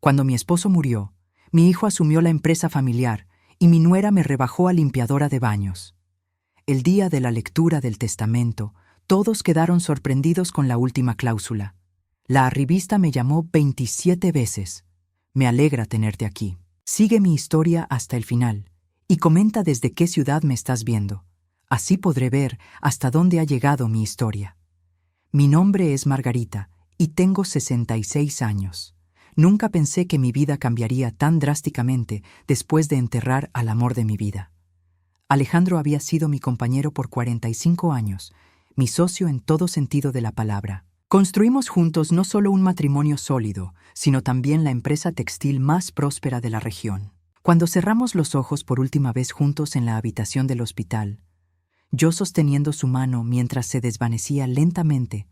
Cuando mi esposo murió, mi hijo asumió la empresa familiar y mi nuera me rebajó a limpiadora de baños. El día de la lectura del testamento, todos quedaron sorprendidos con la última cláusula. La arribista me llamó 27 veces. Me alegra tenerte aquí. Sigue mi historia hasta el final y comenta desde qué ciudad me estás viendo. Así podré ver hasta dónde ha llegado mi historia. Mi nombre es Margarita y tengo 66 años. Nunca pensé que mi vida cambiaría tan drásticamente después de enterrar al amor de mi vida. Alejandro había sido mi compañero por 45 años, mi socio en todo sentido de la palabra. Construimos juntos no solo un matrimonio sólido, sino también la empresa textil más próspera de la región. Cuando cerramos los ojos por última vez juntos en la habitación del hospital, yo sosteniendo su mano mientras se desvanecía lentamente,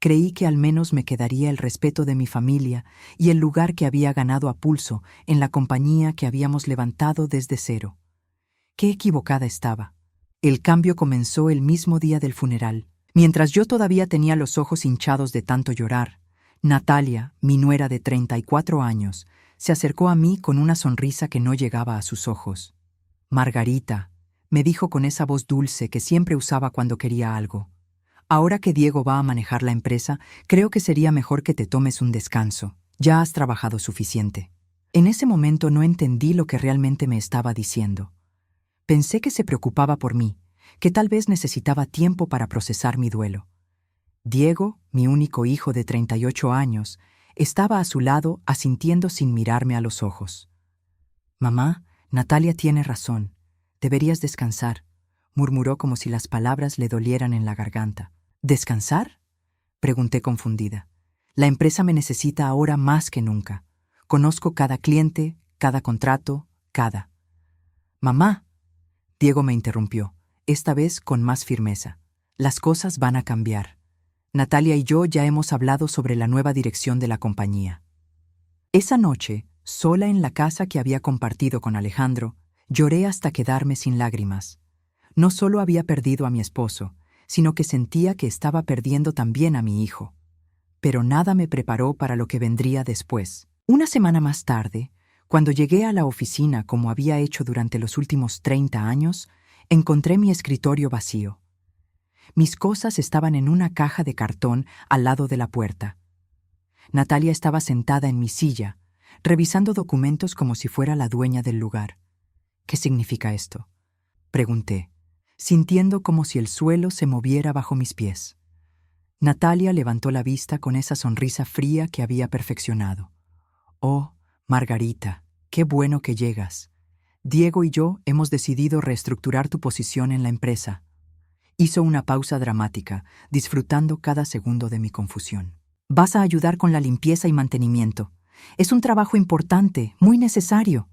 creí que al menos me quedaría el respeto de mi familia y el lugar que había ganado a pulso en la compañía que habíamos levantado desde cero. Qué equivocada estaba. El cambio comenzó el mismo día del funeral. Mientras yo todavía tenía los ojos hinchados de tanto llorar, Natalia, mi nuera de 34 años, se acercó a mí con una sonrisa que no llegaba a sus ojos. «Margarita», me dijo con esa voz dulce que siempre usaba cuando quería algo. «Ahora que Diego va a manejar la empresa, creo que sería mejor que te tomes un descanso. Ya has trabajado suficiente». En ese momento no entendí lo que realmente me estaba diciendo. Pensé que se preocupaba por mí, que tal vez necesitaba tiempo para procesar mi duelo. Diego, mi único hijo de 38 años, estaba a su lado asintiendo sin mirarme a los ojos. «Mamá, Natalia tiene razón. Deberías descansar», murmuró como si las palabras le dolieran en la garganta. «¿Descansar?», pregunté confundida. «La empresa me necesita ahora más que nunca. Conozco cada cliente, cada contrato, cada...» «Mamá», Diego me interrumpió, esta vez con más firmeza. «Las cosas van a cambiar. Natalia y yo ya hemos hablado sobre la nueva dirección de la compañía». Esa noche, sola en la casa que había compartido con Alejandro, lloré hasta quedarme sin lágrimas. No solo había perdido a mi esposo, sino que sentía que estaba perdiendo también a mi hijo. Pero nada me preparó para lo que vendría después. Una semana más tarde, cuando llegué a la oficina como había hecho durante los últimos 30 años, encontré mi escritorio vacío. Mis cosas estaban en una caja de cartón al lado de la puerta. Natalia estaba sentada en mi silla, revisando documentos como si fuera la dueña del lugar. «¿Qué significa esto?», pregunté, sintiendo como si el suelo se moviera bajo mis pies. Natalia levantó la vista con esa sonrisa fría que había perfeccionado. «Oh, Margarita, qué bueno que llegas. Diego y yo hemos decidido reestructurar tu posición en la empresa». Hizo una pausa dramática, disfrutando cada segundo de mi confusión. «Vas a ayudar con la limpieza y mantenimiento. Es un trabajo importante, muy necesario».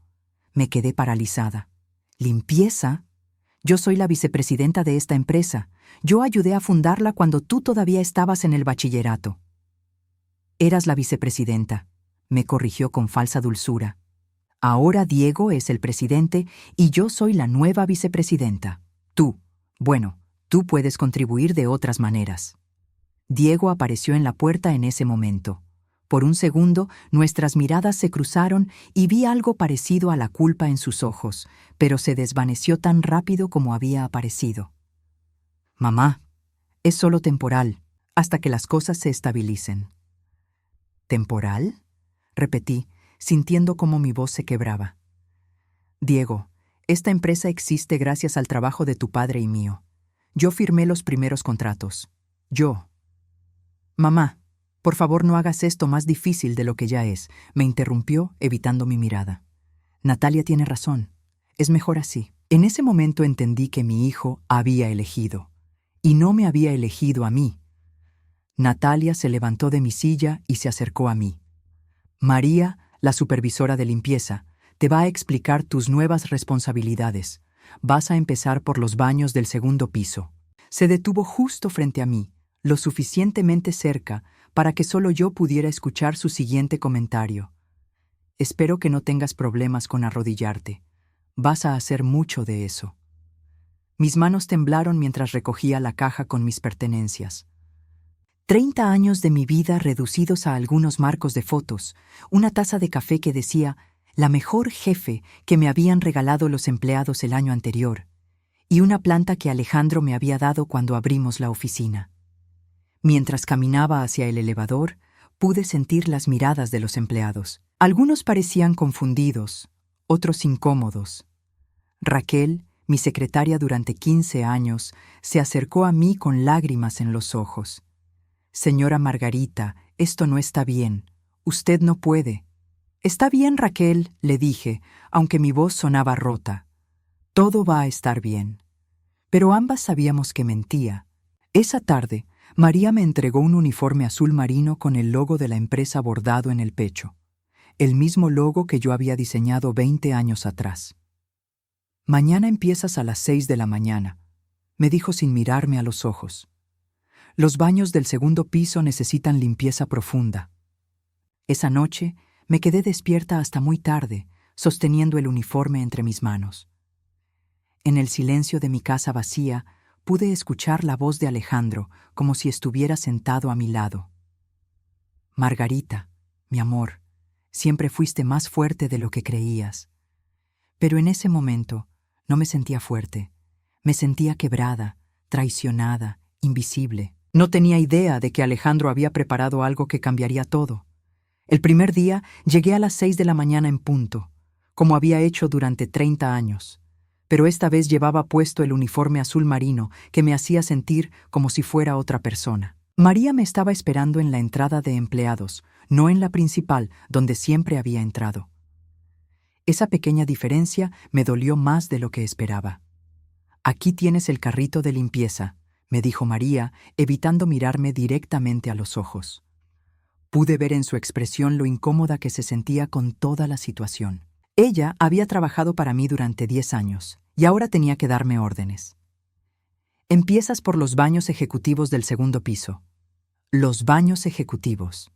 Me quedé paralizada. «¿Limpieza? Yo soy la vicepresidenta de esta empresa. Yo ayudé a fundarla cuando tú todavía estabas en el bachillerato». «Eras la vicepresidenta», me corrigió con falsa dulzura. «Ahora Diego es el presidente y yo soy la nueva vicepresidenta. Tú puedes contribuir de otras maneras». Diego apareció en la puerta en ese momento. Por un segundo, nuestras miradas se cruzaron y vi algo parecido a la culpa en sus ojos, pero se desvaneció tan rápido como había aparecido. «Mamá, es solo temporal, hasta que las cosas se estabilicen». «¿Temporal?», repetí, sintiendo cómo mi voz se quebraba. «Diego, esta empresa existe gracias al trabajo de tu padre y mío. Yo firmé los primeros contratos. Yo». «Mamá, por favor no hagas esto más difícil de lo que ya es», me interrumpió, evitando mi mirada. «Natalia tiene razón. Es mejor así». En ese momento entendí que mi hijo había elegido. Y no me había elegido a mí. Natalia se levantó de mi silla y se acercó a mí. «María, la supervisora de limpieza, te va a explicar tus nuevas responsabilidades. Vas a empezar por los baños del segundo piso». Se detuvo justo frente a mí, lo suficientemente cerca para que solo yo pudiera escuchar su siguiente comentario. «Espero que no tengas problemas con arrodillarte. Vas a hacer mucho de eso». Mis manos temblaron mientras recogía la caja con mis pertenencias. 30 años de mi vida reducidos a algunos marcos de fotos, una taza de café que decía la mejor jefe que me habían regalado los empleados el año anterior, y una planta que Alejandro me había dado cuando abrimos la oficina. Mientras caminaba hacia el elevador, pude sentir las miradas de los empleados. Algunos parecían confundidos, otros incómodos. Raquel, mi secretaria durante 15 años, se acercó a mí con lágrimas en los ojos. «Señora Margarita, esto no está bien. Usted no puede». «Está bien, Raquel», le dije, aunque mi voz sonaba rota. «Todo va a estar bien». Pero ambas sabíamos que mentía. Esa tarde, María me entregó un uniforme azul marino con el logo de la empresa bordado en el pecho, el mismo logo que yo había diseñado 20 años atrás. «Mañana empiezas a las 6 de la mañana», me dijo sin mirarme a los ojos. «Los baños del segundo piso necesitan limpieza profunda». Esa noche me quedé despierta hasta muy tarde, sosteniendo el uniforme entre mis manos. En el silencio de mi casa vacía, pude escuchar la voz de Alejandro como si estuviera sentado a mi lado. «Margarita, mi amor, siempre fuiste más fuerte de lo que creías». Pero en ese momento no me sentía fuerte. Me sentía quebrada, traicionada, invisible. No tenía idea de que Alejandro había preparado algo que cambiaría todo. El primer día llegué a las 6 de la mañana en punto, como había hecho durante 30 años. Pero esta vez llevaba puesto el uniforme azul marino que me hacía sentir como si fuera otra persona. María me estaba esperando en la entrada de empleados, no en la principal, donde siempre había entrado. Esa pequeña diferencia me dolió más de lo que esperaba. «Aquí tienes el carrito de limpieza», me dijo María, evitando mirarme directamente a los ojos. Pude ver en su expresión lo incómoda que se sentía con toda la situación. Ella había trabajado para mí durante 10 años, y ahora tenía que darme órdenes. «Empiezas por los baños ejecutivos del segundo piso». Los baños ejecutivos.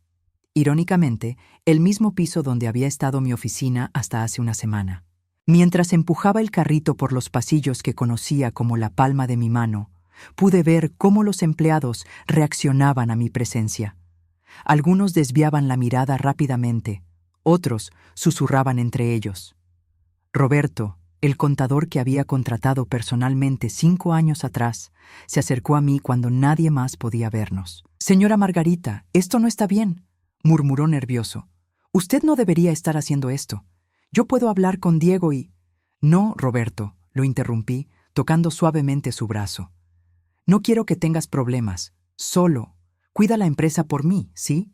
Irónicamente, el mismo piso donde había estado mi oficina hasta hace una semana. Mientras empujaba el carrito por los pasillos que conocía como la palma de mi mano, pude ver cómo los empleados reaccionaban a mi presencia. Algunos desviaban la mirada rápidamente, otros susurraban entre ellos. Roberto, el contador que había contratado personalmente 5 años atrás, se acercó a mí cuando nadie más podía vernos. «Señora Margarita, esto no está bien», murmuró nervioso. «Usted no debería estar haciendo esto. Yo puedo hablar con Diego y...» «No, Roberto», lo interrumpí, tocando suavemente su brazo. «No quiero que tengas problemas. Solo. Cuida la empresa por mí, ¿sí?»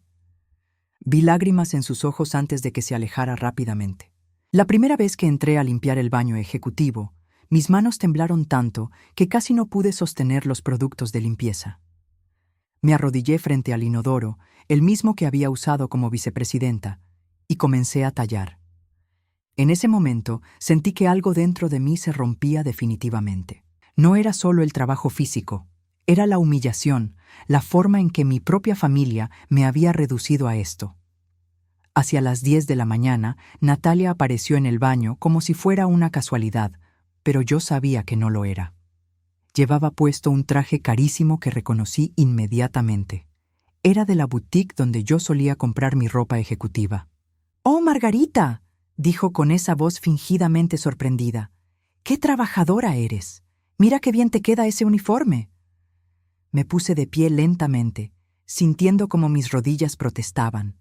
Vi lágrimas en sus ojos antes de que se alejara rápidamente. La primera vez que entré a limpiar el baño ejecutivo, mis manos temblaron tanto que casi no pude sostener los productos de limpieza. Me arrodillé frente al inodoro, el mismo que había usado como vicepresidenta, y comencé a tallar. En ese momento sentí que algo dentro de mí se rompía definitivamente. No era solo el trabajo físico, era la humillación, la forma en que mi propia familia me había reducido a esto. Hacia las 10 de la mañana, Natalia apareció en el baño como si fuera una casualidad, pero yo sabía que no lo era. Llevaba puesto un traje carísimo que reconocí inmediatamente. Era de la boutique donde yo solía comprar mi ropa ejecutiva. «¡Oh, Margarita!», dijo con esa voz fingidamente sorprendida. «¡Qué trabajadora eres! Mira qué bien te queda ese uniforme». Me puse de pie lentamente, sintiendo como mis rodillas protestaban.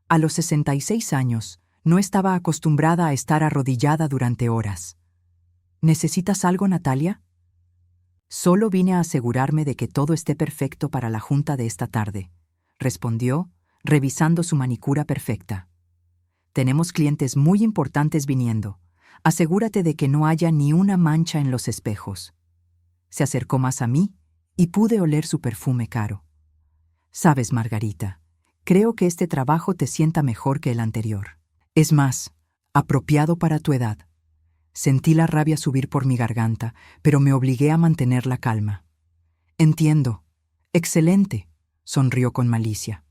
A los 66 años, no estaba acostumbrada a estar arrodillada durante horas. «¿Necesitas algo, Natalia?» «Solo vine a asegurarme de que todo esté perfecto para la junta de esta tarde», respondió, revisando su manicura perfecta. «Tenemos clientes muy importantes viniendo. Asegúrate de que no haya ni una mancha en los espejos». Se acercó más a mí y pude oler su perfume caro. «Sabes, Margarita, creo que este trabajo te sienta mejor que el anterior. Es más, apropiado para tu edad». Sentí la rabia subir por mi garganta, pero me obligué a mantener la calma. «Entiendo. Excelente», sonrió con malicia.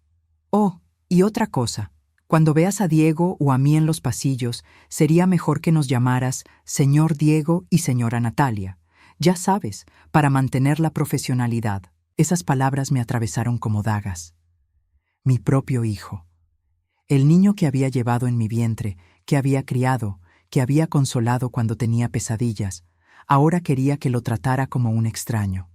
«Oh, y otra cosa. Cuando veas a Diego o a mí en los pasillos, sería mejor que nos llamaras señor Diego y señora Natalia. Ya sabes, para mantener la profesionalidad». Esas palabras me atravesaron como dagas. Mi propio hijo. El niño que había llevado en mi vientre, que había criado, que había consolado cuando tenía pesadillas, ahora quería que lo tratara como un extraño.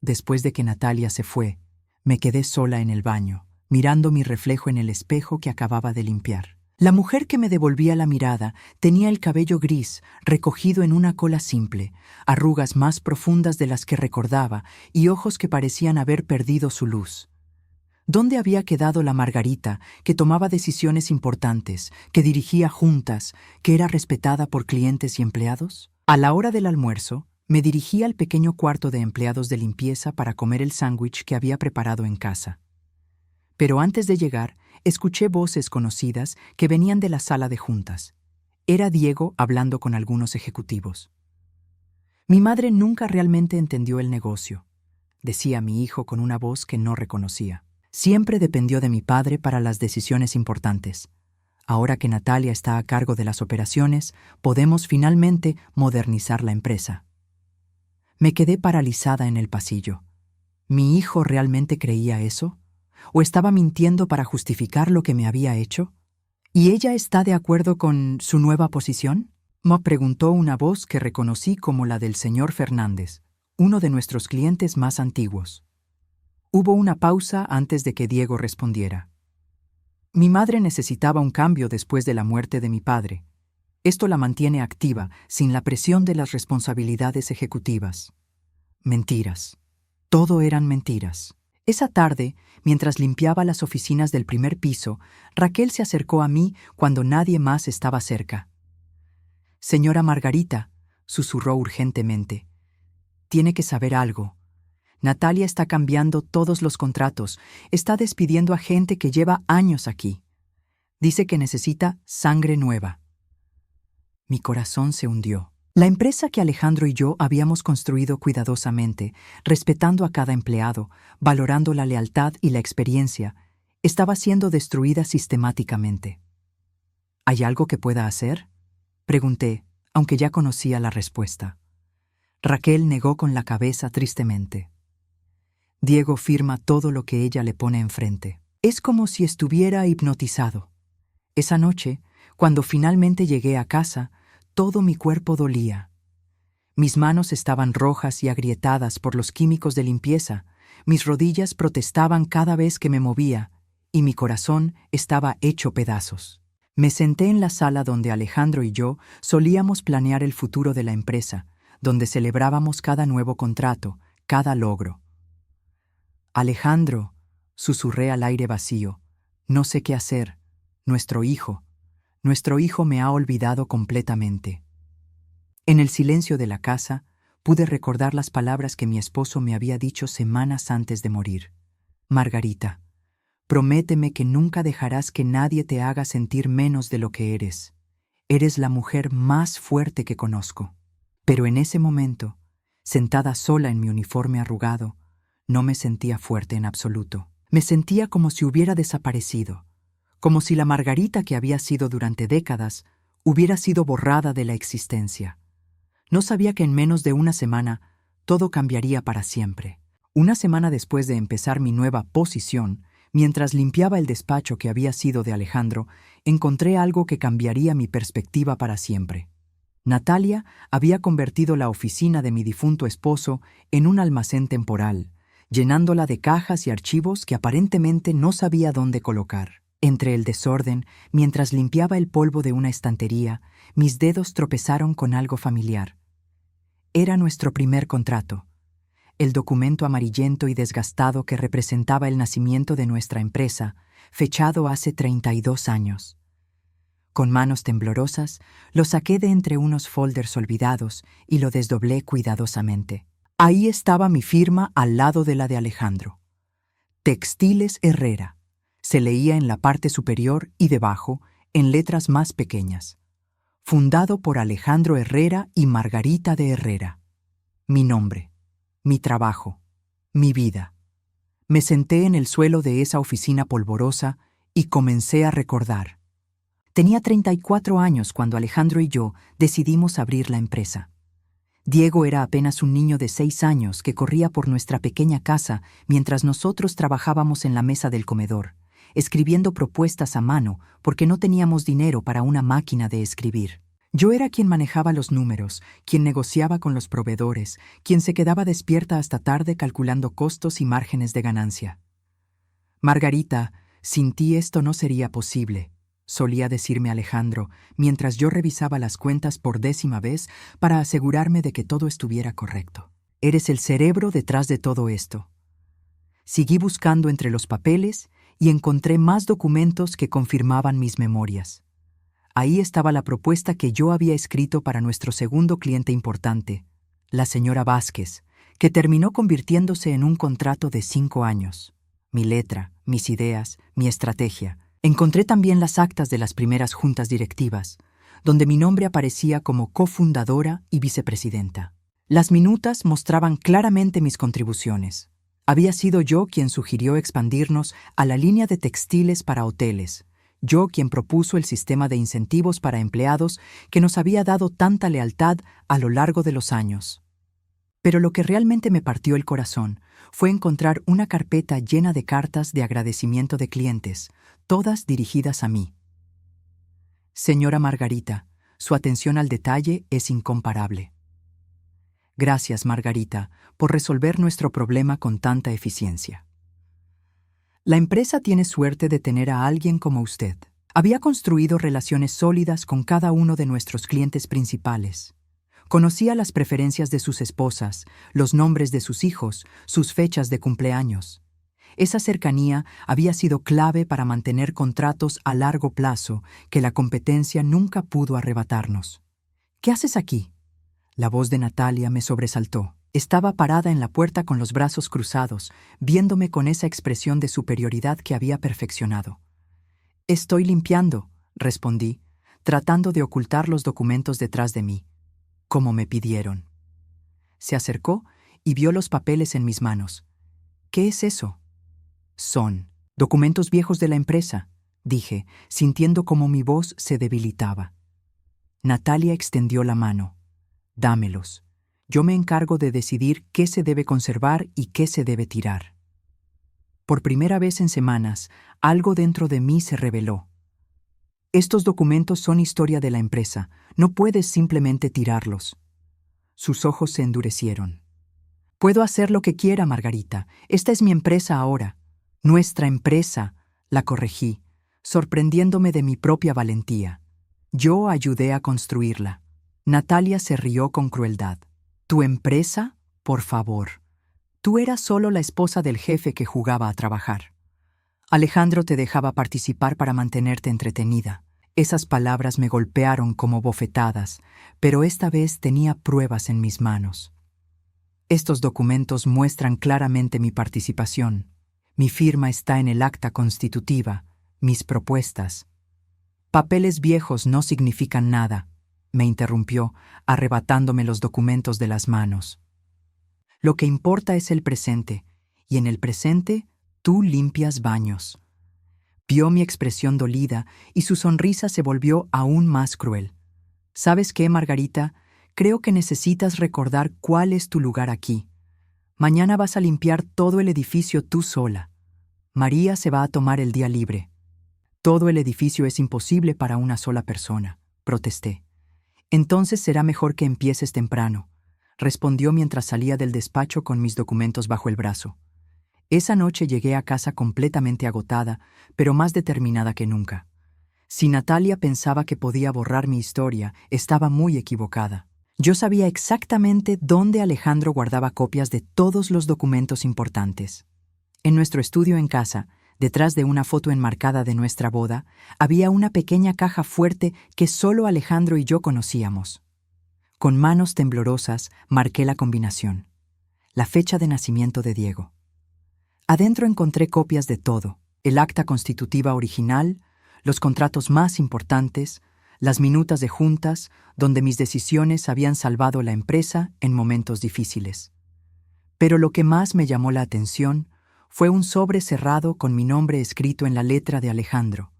Después de que Natalia se fue, me quedé sola en el baño, mirando mi reflejo en el espejo que acababa de limpiar. La mujer que me devolvía la mirada tenía el cabello gris, recogido en una cola simple, arrugas más profundas de las que recordaba y ojos que parecían haber perdido su luz. ¿Dónde había quedado la Margarita, que tomaba decisiones importantes, que dirigía juntas, que era respetada por clientes y empleados? A la hora del almuerzo, me dirigí al pequeño cuarto de empleados de limpieza para comer el sándwich que había preparado en casa. Pero antes de llegar, escuché voces conocidas que venían de la sala de juntas. Era Diego hablando con algunos ejecutivos. Mi madre nunca realmente entendió el negocio, decía mi hijo con una voz que no reconocía. Siempre dependió de mi padre para las decisiones importantes. Ahora que Natalia está a cargo de las operaciones, podemos finalmente modernizar la empresa. Me quedé paralizada en el pasillo. ¿Mi hijo realmente creía eso? ¿O estaba mintiendo para justificar lo que me había hecho? ¿Y ella está de acuerdo con su nueva posición? Me preguntó una voz que reconocí como la del señor Fernández, uno de nuestros clientes más antiguos. Hubo una pausa antes de que Diego respondiera. Mi madre necesitaba un cambio después de la muerte de mi padre. Esto la mantiene activa, sin la presión de las responsabilidades ejecutivas. Mentiras. Todo eran mentiras. Esa tarde, mientras limpiaba las oficinas del primer piso, Raquel se acercó a mí cuando nadie más estaba cerca. «Señora Margarita», susurró urgentemente, «tiene que saber algo. Natalia está cambiando todos los contratos, está despidiendo a gente que lleva años aquí. Dice que necesita sangre nueva». Mi corazón se hundió. La empresa que Alejandro y yo habíamos construido cuidadosamente, respetando a cada empleado, valorando la lealtad y la experiencia, estaba siendo destruida sistemáticamente. ¿Hay algo que pueda hacer?, pregunté, aunque ya conocía la respuesta. Raquel negó con la cabeza tristemente. Diego firma todo lo que ella le pone enfrente. Es como si estuviera hipnotizado. Esa noche, cuando finalmente llegué a casa, todo mi cuerpo dolía. Mis manos estaban rojas y agrietadas por los químicos de limpieza, mis rodillas protestaban cada vez que me movía, y mi corazón estaba hecho pedazos. Me senté en la sala donde Alejandro y yo solíamos planear el futuro de la empresa, donde celebrábamos cada nuevo contrato, cada logro. «Alejandro», susurré al aire vacío, «no sé qué hacer. Nuestro hijo me ha olvidado completamente». En el silencio de la casa, pude recordar las palabras que mi esposo me había dicho semanas antes de morir. «Margarita, prométeme que nunca dejarás que nadie te haga sentir menos de lo que eres. Eres la mujer más fuerte que conozco». Pero en ese momento, sentada sola en mi uniforme arrugado, no me sentía fuerte en absoluto. Me sentía como si hubiera desaparecido, como si la Margarita que había sido durante décadas hubiera sido borrada de la existencia. No sabía que en menos de una semana todo cambiaría para siempre. Una semana después de empezar mi nueva posición, mientras limpiaba el despacho que había sido de Alejandro, encontré algo que cambiaría mi perspectiva para siempre. Natalia había convertido la oficina de mi difunto esposo en un almacén temporal, llenándola de cajas y archivos que aparentemente no sabía dónde colocar. Entre el desorden, mientras limpiaba el polvo de una estantería, mis dedos tropezaron con algo familiar. Era nuestro primer contrato, el documento amarillento y desgastado que representaba el nacimiento de nuestra empresa, fechado hace 32 años. Con manos temblorosas, lo saqué de entre unos folders olvidados y lo desdoblé cuidadosamente. Ahí estaba mi firma al lado de la de Alejandro. Textiles Herrera. Se leía en la parte superior y debajo, en letras más pequeñas. Fundado por Alejandro Herrera y Margarita de Herrera. Mi nombre, mi trabajo, mi vida. Me senté en el suelo de esa oficina polvorosa y comencé a recordar. Tenía 34 años cuando Alejandro y yo decidimos abrir la empresa. Diego era apenas un niño de 6 años que corría por nuestra pequeña casa mientras nosotros trabajábamos en la mesa del comedor, escribiendo propuestas a mano porque no teníamos dinero para una máquina de escribir. Yo era quien manejaba los números, quien negociaba con los proveedores, quien se quedaba despierta hasta tarde calculando costos y márgenes de ganancia. Margarita, sin ti esto no sería posible, solía decirme Alejandro, mientras yo revisaba las cuentas por 10ª vez para asegurarme de que todo estuviera correcto. Eres el cerebro detrás de todo esto. Seguí buscando entre los papeles y encontré más documentos que confirmaban mis memorias. Ahí estaba la propuesta que yo había escrito para nuestro segundo cliente importante, la señora Vázquez, que terminó convirtiéndose en un contrato de 5 años. Mi letra, mis ideas, mi estrategia. Encontré también las actas de las primeras juntas directivas, donde mi nombre aparecía como cofundadora y vicepresidenta. Las minutas mostraban claramente mis contribuciones. Había sido yo quien sugirió expandirnos a la línea de textiles para hoteles, yo quien propuso el sistema de incentivos para empleados que nos había dado tanta lealtad a lo largo de los años. Pero lo que realmente me partió el corazón fue encontrar una carpeta llena de cartas de agradecimiento de clientes, todas dirigidas a mí. Señora Margarita, su atención al detalle es incomparable. Gracias, Margarita, por resolver nuestro problema con tanta eficiencia. La empresa tiene suerte de tener a alguien como usted. Había construido relaciones sólidas con cada uno de nuestros clientes principales. Conocía las preferencias de sus esposas, los nombres de sus hijos, sus fechas de cumpleaños. Esa cercanía había sido clave para mantener contratos a largo plazo que la competencia nunca pudo arrebatarnos. ¿Qué haces aquí? La voz de Natalia me sobresaltó. Estaba parada en la puerta con los brazos cruzados, viéndome con esa expresión de superioridad que había perfeccionado. «Estoy limpiando», respondí, tratando de ocultar los documentos detrás de mí, como me pidieron. Se acercó y vio los papeles en mis manos. «¿Qué es eso?» «Son documentos viejos de la empresa», dije, sintiendo cómo mi voz se debilitaba. Natalia extendió la mano. «Dámelos. Yo me encargo de decidir qué se debe conservar y qué se debe tirar». Por primera vez en semanas, algo dentro de mí se reveló. «Estos documentos son historia de la empresa. No puedes simplemente tirarlos». Sus ojos se endurecieron. «Puedo hacer lo que quiera, Margarita. Esta es mi empresa ahora». «Nuestra empresa», la corregí, sorprendiéndome de mi propia valentía. Yo ayudé a construirla. Natalia se rió con crueldad. «¿Tu empresa? Por favor. Tú eras solo la esposa del jefe que jugaba a trabajar. Alejandro te dejaba participar para mantenerte entretenida». Esas palabras me golpearon como bofetadas, pero esta vez tenía pruebas en mis manos. Estos documentos muestran claramente mi participación. Mi firma está en el acta constitutiva, mis propuestas. «Papeles viejos no significan nada», me interrumpió, arrebatándome los documentos de las manos. «Lo que importa es el presente, y en el presente tú limpias baños». Vio mi expresión dolida y su sonrisa se volvió aún más cruel. «¿Sabes qué, Margarita? Creo que necesitas recordar cuál es tu lugar aquí. Mañana vas a limpiar todo el edificio tú sola. María se va a tomar el día libre». «Todo el edificio es imposible para una sola persona», protesté. «Entonces será mejor que empieces temprano», respondió mientras salía del despacho con mis documentos bajo el brazo. Esa noche llegué a casa completamente agotada, pero más determinada que nunca. Si Natalia pensaba que podía borrar mi historia, estaba muy equivocada. Yo sabía exactamente dónde Alejandro guardaba copias de todos los documentos importantes. En nuestro estudio en casa, detrás de una foto enmarcada de nuestra boda, había una pequeña caja fuerte que solo Alejandro y yo conocíamos. Con manos temblorosas marqué la combinación: la fecha de nacimiento de Diego. Adentro encontré copias de todo: el acta constitutiva original, los contratos más importantes, las minutas de juntas, donde mis decisiones habían salvado la empresa en momentos difíciles. Pero lo que más me llamó la atención fue un sobre cerrado con mi nombre escrito en la letra de Alejandro.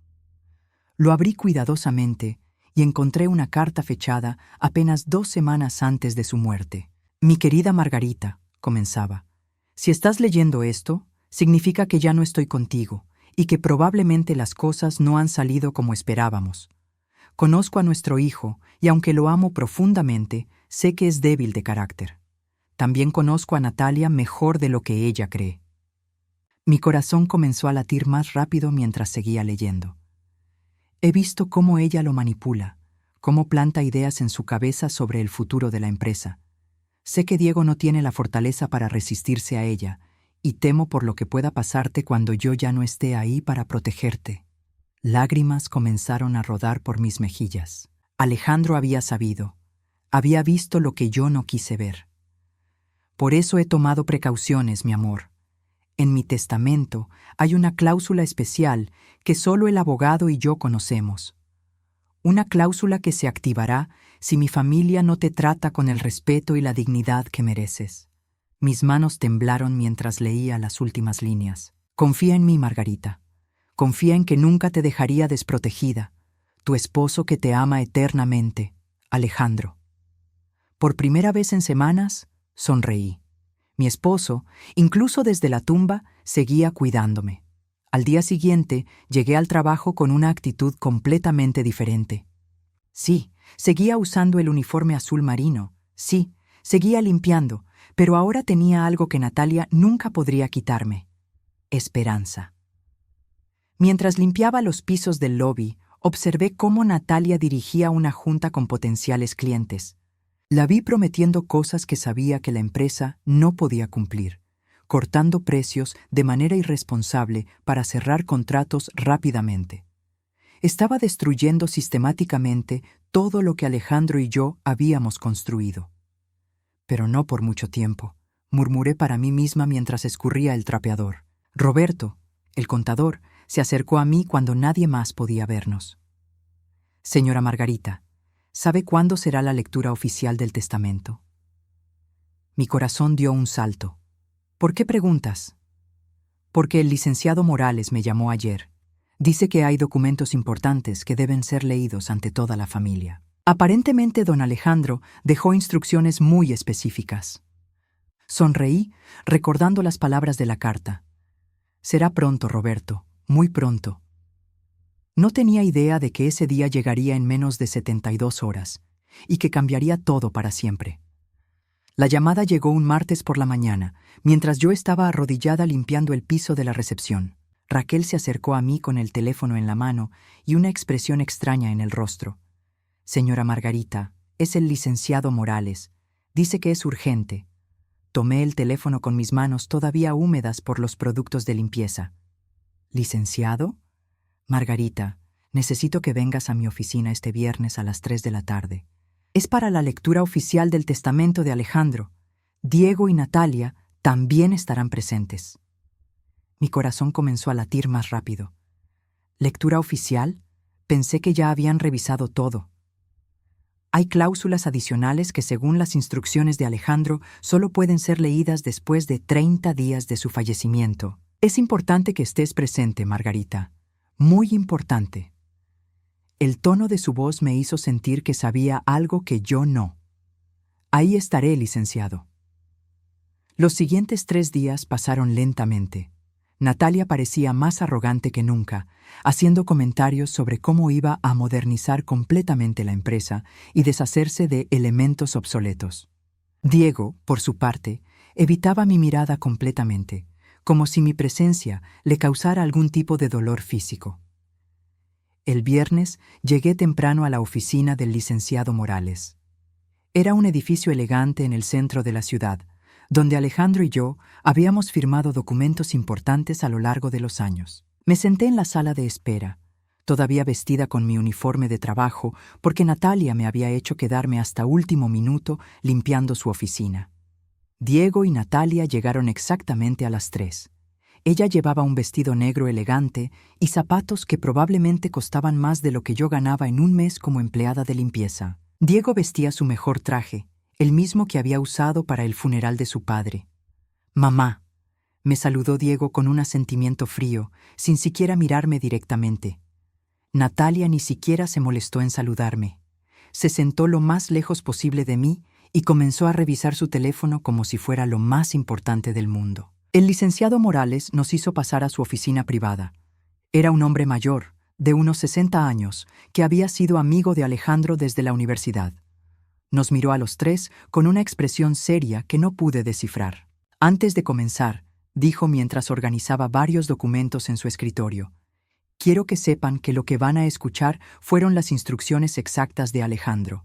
Lo abrí cuidadosamente y encontré una carta fechada apenas 2 semanas antes de su muerte. Mi querida Margarita, comenzaba, si estás leyendo esto, significa que ya no estoy contigo y que probablemente las cosas no han salido como esperábamos. Conozco a nuestro hijo y aunque lo amo profundamente, sé que es débil de carácter. También conozco a Natalia mejor de lo que ella cree. Mi corazón comenzó a latir más rápido mientras seguía leyendo. He visto cómo ella lo manipula, cómo planta ideas en su cabeza sobre el futuro de la empresa. Sé que Diego no tiene la fortaleza para resistirse a ella, y temo por lo que pueda pasarte cuando yo ya no esté ahí para protegerte. Lágrimas comenzaron a rodar por mis mejillas. Alejandro había sabido, había visto lo que yo no quise ver. Por eso he tomado precauciones, mi amor. En mi testamento hay una cláusula especial que solo el abogado y yo conocemos. Una cláusula que se activará si mi familia no te trata con el respeto y la dignidad que mereces. Mis manos temblaron mientras leía las últimas líneas. Confía en mí, Margarita. Confía en que nunca te dejaría desprotegida. Tu esposo que te ama eternamente, Alejandro. Por primera vez en semanas, sonreí. Mi esposo, incluso desde la tumba, seguía cuidándome. Al día siguiente, llegué al trabajo con una actitud completamente diferente. Sí, seguía usando el uniforme azul marino. Sí, seguía limpiando, pero ahora tenía algo que Natalia nunca podría quitarme: esperanza. Mientras limpiaba los pisos del lobby, observé cómo Natalia dirigía una junta con potenciales clientes. La vi prometiendo cosas que sabía que la empresa no podía cumplir, cortando precios de manera irresponsable para cerrar contratos rápidamente. Estaba destruyendo sistemáticamente todo lo que Alejandro y yo habíamos construido. Pero no por mucho tiempo, murmuré para mí misma mientras escurría el trapeador. Roberto, el contador, se acercó a mí cuando nadie más podía vernos. Señora Margarita, ¿sabe cuándo será la lectura oficial del testamento? Mi corazón dio un salto. ¿Por qué preguntas? Porque el licenciado Morales me llamó ayer. Dice que hay documentos importantes que deben ser leídos ante toda la familia. Aparentemente don Alejandro dejó instrucciones muy específicas. Sonreí, recordando las palabras de la carta. Será pronto, Roberto, muy pronto. No tenía idea de que ese día llegaría en menos de 72 horas y que cambiaría todo para siempre. La llamada llegó un martes por la mañana, mientras yo estaba arrodillada limpiando el piso de la recepción. Raquel se acercó a mí con el teléfono en la mano y una expresión extraña en el rostro. Señora Margarita, es el licenciado Morales. Dice que es urgente. Tomé el teléfono con mis manos todavía húmedas por los productos de limpieza. ¿Licenciado? Margarita, necesito que vengas a mi oficina este viernes a las 3 de la tarde. Es para la lectura oficial del testamento de Alejandro. Diego y Natalia también estarán presentes. Mi corazón comenzó a latir más rápido. ¿Lectura oficial? Pensé que ya habían revisado todo. Hay cláusulas adicionales que, según las instrucciones de Alejandro, solo pueden ser leídas después de 30 días de su fallecimiento. Es importante que estés presente, Margarita. Muy importante. El tono de su voz me hizo sentir que sabía algo que yo no. Ahí estaré, licenciado. Los siguientes 3 días pasaron lentamente. Natalia parecía más arrogante que nunca, haciendo comentarios sobre cómo iba a modernizar completamente la empresa y deshacerse de elementos obsoletos. Diego, por su parte, evitaba mi mirada completamente, como si mi presencia le causara algún tipo de dolor físico. El viernes llegué temprano a la oficina del licenciado Morales. Era un edificio elegante en el centro de la ciudad, donde Alejandro y yo habíamos firmado documentos importantes a lo largo de los años. Me senté en la sala de espera, todavía vestida con mi uniforme de trabajo, porque Natalia me había hecho quedarme hasta último minuto limpiando su oficina. Diego y Natalia llegaron exactamente a las 3. Ella llevaba un vestido negro elegante y zapatos que probablemente costaban más de lo que yo ganaba en un mes como empleada de limpieza. Diego vestía su mejor traje, el mismo que había usado para el funeral de su padre. «Mamá», me saludó Diego con un asentimiento frío, sin siquiera mirarme directamente. Natalia ni siquiera se molestó en saludarme. Se sentó lo más lejos posible de mí y comenzó a revisar su teléfono como si fuera lo más importante del mundo. El licenciado Morales nos hizo pasar a su oficina privada. Era un hombre mayor, de unos 60 años, que había sido amigo de Alejandro desde la universidad. Nos miró a los tres con una expresión seria que no pude descifrar. Antes de comenzar, dijo mientras organizaba varios documentos en su escritorio: «Quiero que sepan que lo que van a escuchar fueron las instrucciones exactas de Alejandro.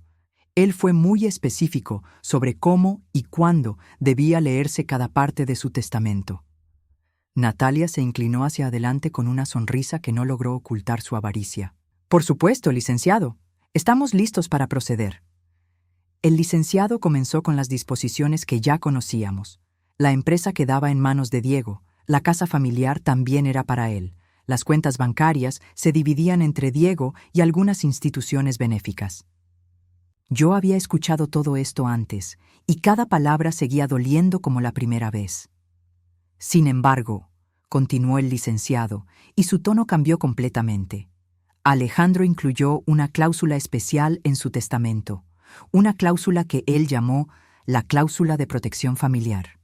Él fue muy específico sobre cómo y cuándo debía leerse cada parte de su testamento». Natalia se inclinó hacia adelante con una sonrisa que no logró ocultar su avaricia. «Por supuesto, licenciado. Estamos listos para proceder». El licenciado comenzó con las disposiciones que ya conocíamos. La empresa quedaba en manos de Diego, la casa familiar también era para él. Las cuentas bancarias se dividían entre Diego y algunas instituciones benéficas. Yo había escuchado todo esto antes, y cada palabra seguía doliendo como la primera vez. Sin embargo, continuó el licenciado, y su tono cambió completamente. Alejandro incluyó una cláusula especial en su testamento, una cláusula que él llamó la cláusula de protección familiar.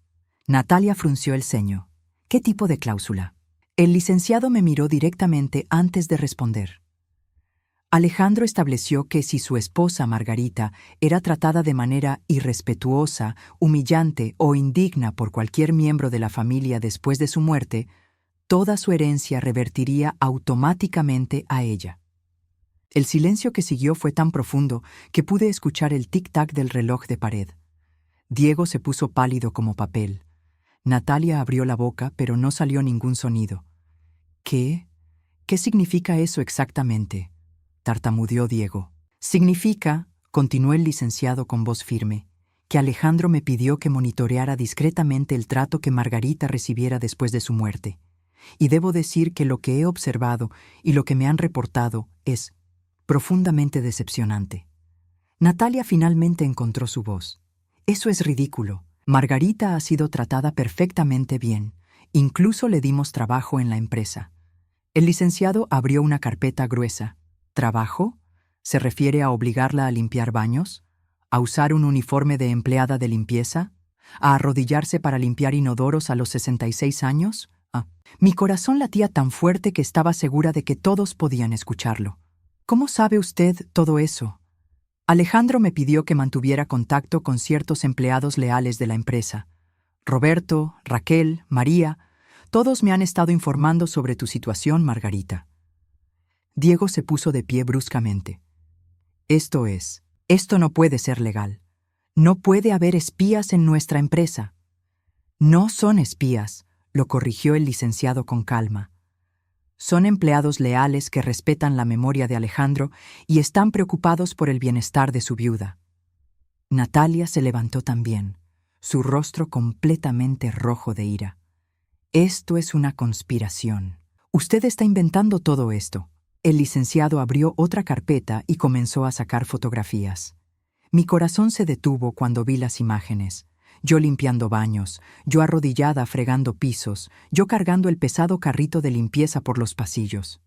Natalia frunció el ceño. ¿Qué tipo de cláusula? El licenciado me miró directamente antes de responder. Alejandro estableció que si su esposa Margarita era tratada de manera irrespetuosa, humillante o indigna por cualquier miembro de la familia después de su muerte, toda su herencia revertiría automáticamente a ella. El silencio que siguió fue tan profundo que pude escuchar el tic-tac del reloj de pared. Diego se puso pálido como papel. Natalia abrió la boca, pero no salió ningún sonido. ¿Qué? ¿Qué significa eso exactamente?, tartamudeó Diego. Significa, continuó el licenciado con voz firme, que Alejandro me pidió que monitoreara discretamente el trato que Margarita recibiera después de su muerte. Y debo decir que lo que he observado y lo que me han reportado es profundamente decepcionante. Natalia finalmente encontró su voz. Eso es ridículo. Margarita ha sido tratada perfectamente bien. Incluso le dimos trabajo en la empresa. El licenciado abrió una carpeta gruesa. ¿Trabajo? ¿Se refiere a obligarla a limpiar baños? ¿A usar un uniforme de empleada de limpieza? ¿A arrodillarse para limpiar inodoros a los 66 años? Mi corazón latía tan fuerte que estaba segura de que todos podían escucharlo. ¿Cómo sabe usted todo eso? Alejandro me pidió que mantuviera contacto con ciertos empleados leales de la empresa. Roberto, Raquel, María, todos me han estado informando sobre tu situación, Margarita. Diego se puso de pie bruscamente. Esto no puede ser legal. No puede haber espías en nuestra empresa. No son espías, lo corrigió el licenciado con calma. Son empleados leales que respetan la memoria de Alejandro y están preocupados por el bienestar de su viuda. Natalia se levantó también, su rostro completamente rojo de ira. Esto es una conspiración. Usted está inventando todo esto. El licenciado abrió otra carpeta y comenzó a sacar fotografías. Mi corazón se detuvo cuando vi las imágenes. Yo limpiando baños, yo arrodillada fregando pisos, yo cargando el pesado carrito de limpieza por los pasillos.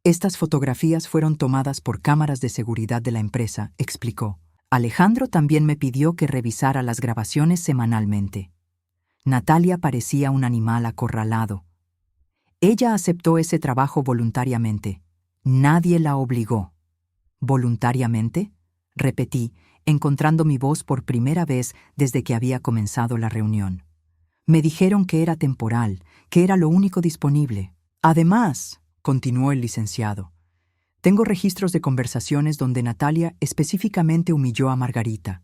Estas fotografías fueron tomadas por cámaras de seguridad de la empresa, explicó. Alejandro también me pidió que revisara las grabaciones semanalmente. Natalia parecía un animal acorralado. Ella aceptó ese trabajo voluntariamente. Nadie la obligó. ¿Voluntariamente?, repetí, encontrando mi voz por primera vez desde que había comenzado la reunión. Me dijeron que era temporal, que era lo único disponible. Además, continuó el licenciado, tengo registros de conversaciones donde Natalia específicamente humilló a Margarita.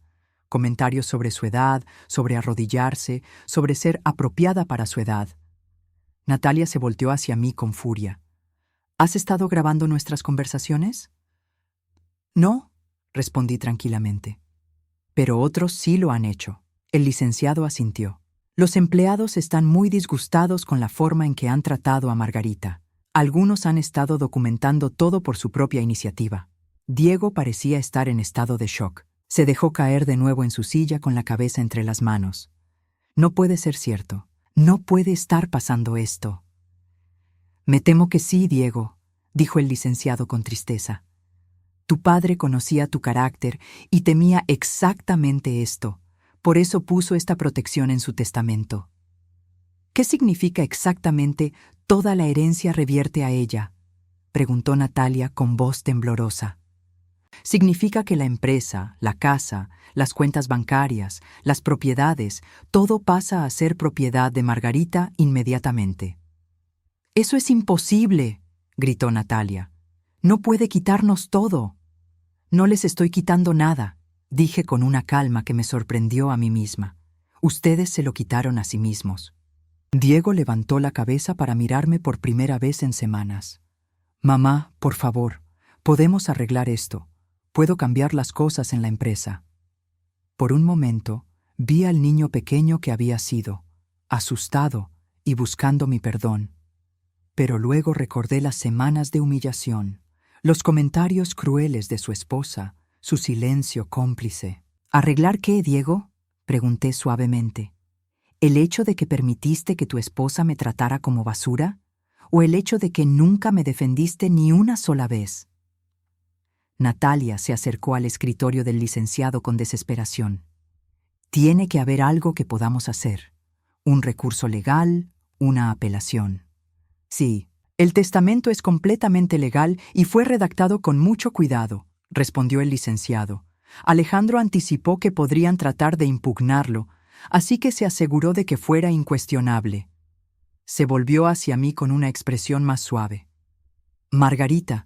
Comentarios sobre su edad, sobre arrodillarse, sobre ser apropiada para su edad. Natalia se volteó hacia mí con furia. ¿Has estado grabando nuestras conversaciones? No, respondí tranquilamente. Pero otros sí lo han hecho. El licenciado asintió. Los empleados están muy disgustados con la forma en que han tratado a Margarita. Algunos han estado documentando todo por su propia iniciativa. Diego parecía estar en estado de shock. Se dejó caer de nuevo en su silla con la cabeza entre las manos. No puede ser cierto. No puede estar pasando esto. Me temo que sí, Diego. dijo el licenciado con tristeza. Tu padre conocía tu carácter y temía exactamente esto. Por eso puso esta protección en su testamento. ¿Qué significa exactamente toda la herencia revierte a ella?, preguntó Natalia con voz temblorosa. Significa que la empresa, la casa, las cuentas bancarias, las propiedades, todo pasa a ser propiedad de Margarita inmediatamente. «¡Eso es imposible!», gritó Natalia. «No puede quitarnos todo». «No les estoy quitando nada», dije con una calma que me sorprendió a mí misma. «Ustedes se lo quitaron a sí mismos». Diego levantó la cabeza para mirarme por primera vez en semanas. «Mamá, por favor, podemos arreglar esto. Puedo cambiar las cosas en la empresa». Por un momento, vi al niño pequeño que había sido, asustado y buscando mi perdón. Pero luego recordé las semanas de humillación, los comentarios crueles de su esposa, su silencio cómplice. «¿Arreglar qué, Diego?», pregunté suavemente. ¿El hecho de que permitiste que tu esposa me tratara como basura? ¿O el hecho de que nunca me defendiste ni una sola vez? Natalia se acercó al escritorio del licenciado con desesperación. «Tiene que haber algo que podamos hacer. Un recurso legal, una apelación». «Sí, el testamento es completamente legal y fue redactado con mucho cuidado», respondió el licenciado. «Alejandro anticipó que podrían tratar de impugnarlo, así que se aseguró de que fuera incuestionable». Se volvió hacia mí con una expresión más suave. «Margarita,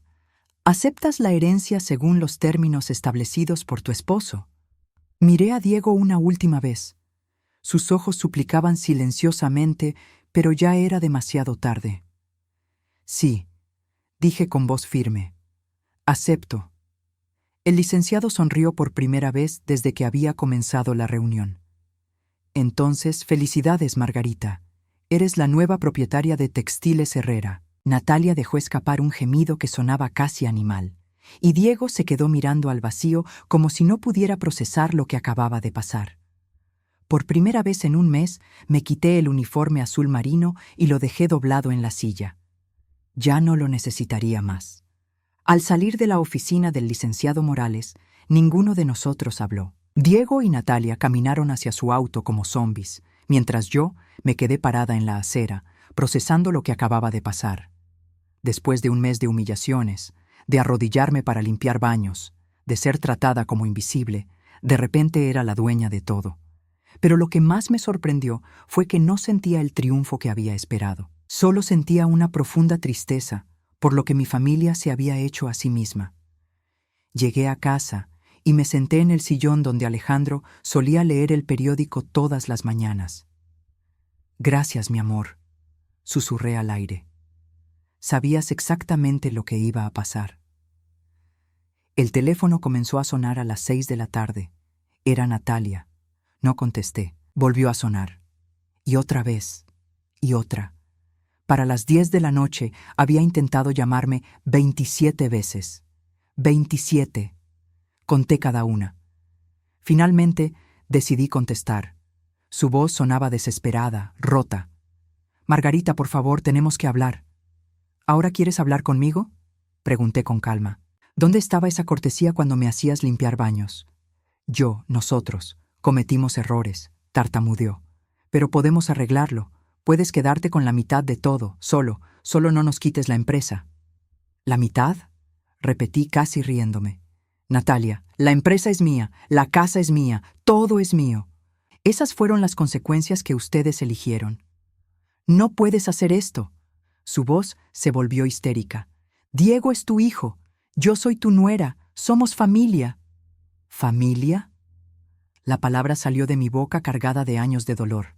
¿aceptas la herencia según los términos establecidos por tu esposo?». Miré a Diego una última vez. Sus ojos suplicaban silenciosamente, pero ya era demasiado tarde. «Sí», dije con voz firme. «Acepto». El licenciado sonrió por primera vez desde que había comenzado la reunión. «Entonces, felicidades, Margarita. Eres la nueva propietaria de Textiles Herrera». Natalia dejó escapar un gemido que sonaba casi animal, y Diego se quedó mirando al vacío como si no pudiera procesar lo que acababa de pasar. Por primera vez en un mes, me quité el uniforme azul marino y lo dejé doblado en la silla. Ya no lo necesitaría más. Al salir de la oficina del licenciado Morales, ninguno de nosotros habló. Diego y Natalia caminaron hacia su auto como zombis, mientras yo me quedé parada en la acera, procesando lo que acababa de pasar. Después de un mes de humillaciones, de arrodillarme para limpiar baños, de ser tratada como invisible, de repente era la dueña de todo. Pero lo que más me sorprendió fue que no sentía el triunfo que había esperado. Solo sentía una profunda tristeza por lo que mi familia se había hecho a sí misma. Llegué a casa y me senté en el sillón donde Alejandro solía leer el periódico todas las mañanas. «Gracias, mi amor», susurré al aire. Sabías exactamente lo que iba a pasar. El teléfono comenzó a sonar a las 6 de la tarde. Era Natalia. No contesté. Volvió a sonar. Y otra vez. Y otra. Para las 10 de la noche había intentado llamarme 27 veces. 27. Conté cada una. Finalmente decidí contestar. Su voz sonaba desesperada, rota. «Margarita, por favor, tenemos que hablar». «¿Ahora quieres hablar conmigo?», pregunté con calma. «¿Dónde estaba esa cortesía cuando me hacías limpiar baños?». Nosotros, cometimos errores», tartamudeó. «Pero podemos arreglarlo. Puedes quedarte con la mitad de todo, solo no nos quites la empresa». «¿La mitad?», repetí casi riéndome. «Natalia, la empresa es mía, la casa es mía, todo es mío. Esas fueron las consecuencias que ustedes eligieron». «No puedes hacer esto». Su voz se volvió histérica. «Diego es tu hijo. Yo soy tu nuera. Somos familia». «¿Familia?». La palabra salió de mi boca cargada de años de dolor.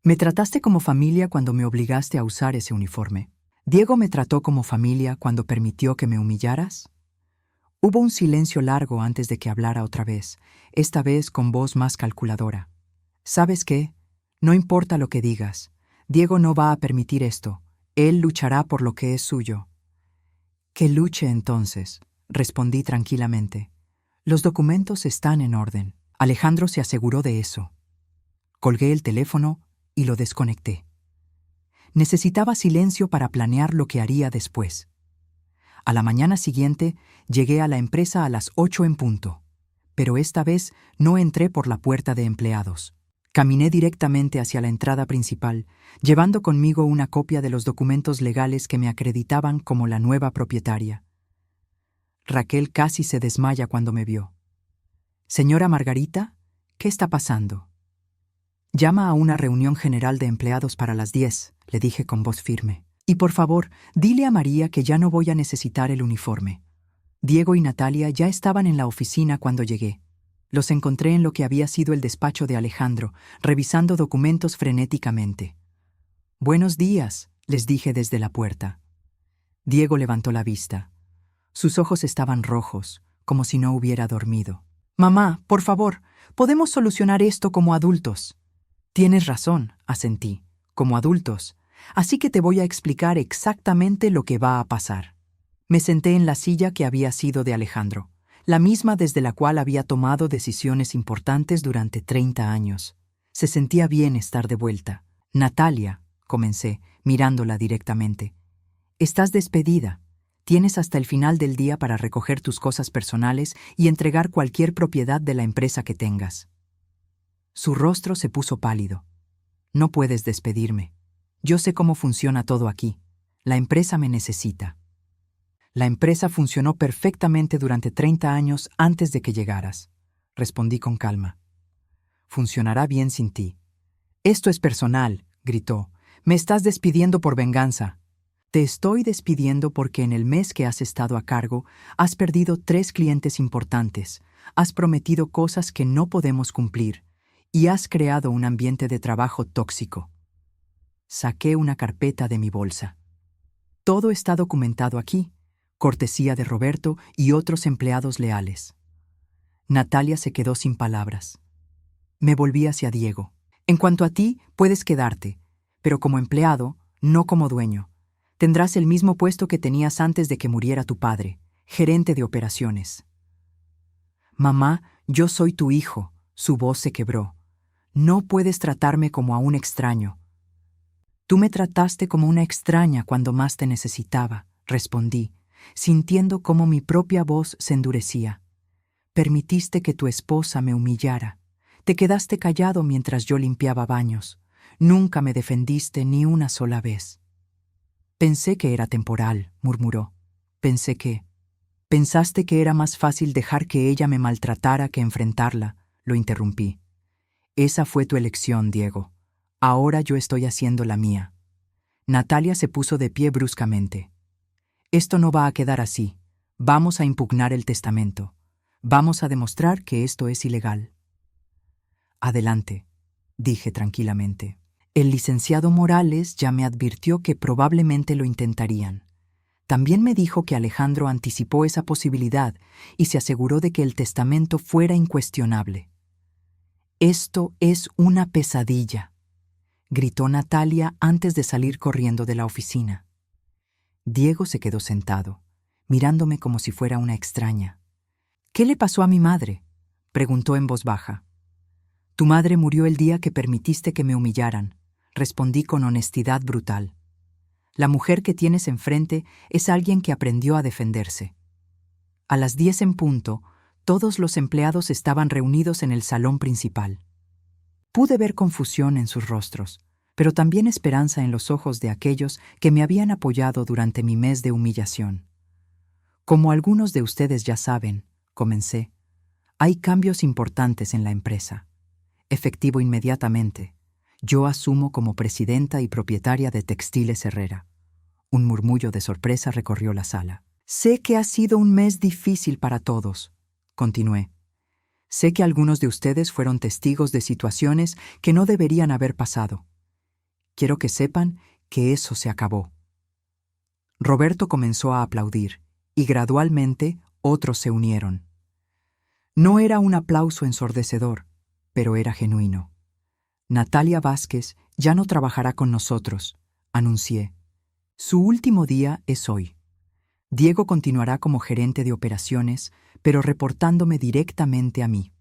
«¿Me trataste como familia cuando me obligaste a usar ese uniforme? ¿Diego me trató como familia cuando permitió que me humillaras?». Hubo un silencio largo antes de que hablara otra vez, esta vez con voz más calculadora. «¿Sabes qué? No importa lo que digas. Diego no va a permitir esto. Él luchará por lo que es suyo». «Que luche entonces», respondí tranquilamente. «Los documentos están en orden». Alejandro se aseguró de eso. Colgué el teléfono y lo desconecté. Necesitaba silencio para planear lo que haría después. A la mañana siguiente llegué a la empresa a las 8 en punto, pero esta vez no entré por la puerta de empleados. Caminé directamente hacia la entrada principal, llevando conmigo una copia de los documentos legales que me acreditaban como la nueva propietaria. Raquel casi se desmaya cuando me vio. «Señora Margarita, ¿qué está pasando?» «Llama a una reunión general de empleados para las 10», le dije con voz firme. «Y por favor, dile a María que ya no voy a necesitar el uniforme». Diego y Natalia ya estaban en la oficina cuando llegué. Los encontré en lo que había sido el despacho de Alejandro, revisando documentos frenéticamente. «Buenos días», les dije desde la puerta. Diego levantó la vista. Sus ojos estaban rojos, como si no hubiera dormido. «Mamá, por favor, podemos solucionar esto como adultos». «Tienes razón», asentí, «como adultos. Así que te voy a explicar exactamente lo que va a pasar». Me senté en la silla que había sido de Alejandro, la misma desde la cual había tomado decisiones importantes durante 30 años. Se sentía bien estar de vuelta. «Natalia», comencé, mirándola directamente, «estás despedida. Tienes hasta el final del día para recoger tus cosas personales y entregar cualquier propiedad de la empresa que tengas». Su rostro se puso pálido. «No puedes despedirme. Yo sé cómo funciona todo aquí. La empresa me necesita». «La empresa funcionó perfectamente durante 30 años antes de que llegaras», respondí con calma. «Funcionará bien sin ti». «Esto es personal», gritó. «Me estás despidiendo por venganza». «Te estoy despidiendo porque en el mes que has estado a cargo has perdido 3 clientes importantes, has prometido cosas que no podemos cumplir y has creado un ambiente de trabajo tóxico». Saqué una carpeta de mi bolsa. «Todo está documentado aquí, cortesía de Roberto y otros empleados leales». Natalia se quedó sin palabras. Me volví hacia Diego. «En cuanto a ti, puedes quedarte, pero como empleado, no como dueño. Tendrás el mismo puesto que tenías antes de que muriera tu padre, gerente de operaciones». «Mamá, yo soy tu hijo», su voz se quebró. «No puedes tratarme como a un extraño». «Tú me trataste como una extraña cuando más te necesitaba», respondí, sintiendo cómo mi propia voz se endurecía. «Permitiste que tu esposa me humillara. Te quedaste callado mientras yo limpiaba baños. Nunca me defendiste ni una sola vez». «Pensé que era temporal», murmuró. «Pensaste que era más fácil dejar que ella me maltratara que enfrentarla», lo interrumpí. «Esa fue tu elección, Diego. Ahora yo estoy haciendo la mía». Natalia se puso de pie bruscamente. «Esto no va a quedar así. Vamos a impugnar el testamento. Vamos a demostrar que esto es ilegal». «Adelante», dije tranquilamente. El licenciado Morales ya me advirtió que probablemente lo intentarían. También me dijo que Alejandro anticipó esa posibilidad y se aseguró de que el testamento fuera incuestionable. «Esto es una pesadilla», gritó Natalia antes de salir corriendo de la oficina. Diego se quedó sentado, mirándome como si fuera una extraña. «¿Qué le pasó a mi madre?», preguntó en voz baja. «Tu madre murió el día que permitiste que me humillaran», respondí con honestidad brutal. «La mujer que tienes enfrente es alguien que aprendió a defenderse». A las 10 en punto, todos los empleados estaban reunidos en el salón principal. Pude ver confusión en sus rostros, pero también esperanza en los ojos de aquellos que me habían apoyado durante mi mes de humillación. «Como algunos de ustedes ya saben», comencé, «hay cambios importantes en la empresa. Efectivo inmediatamente. Yo asumo como presidenta y propietaria de Textiles Herrera». Un murmullo de sorpresa recorrió la sala. «Sé que ha sido un mes difícil para todos», continué. «Sé que algunos de ustedes fueron testigos de situaciones que no deberían haber pasado. Quiero que sepan que eso se acabó». Roberto comenzó a aplaudir, y gradualmente otros se unieron. No era un aplauso ensordecedor, pero era genuino. «Natalia Vázquez ya no trabajará con nosotros», anuncié. «Su último día es hoy. Diego continuará como gerente de operaciones, pero reportándome directamente a mí».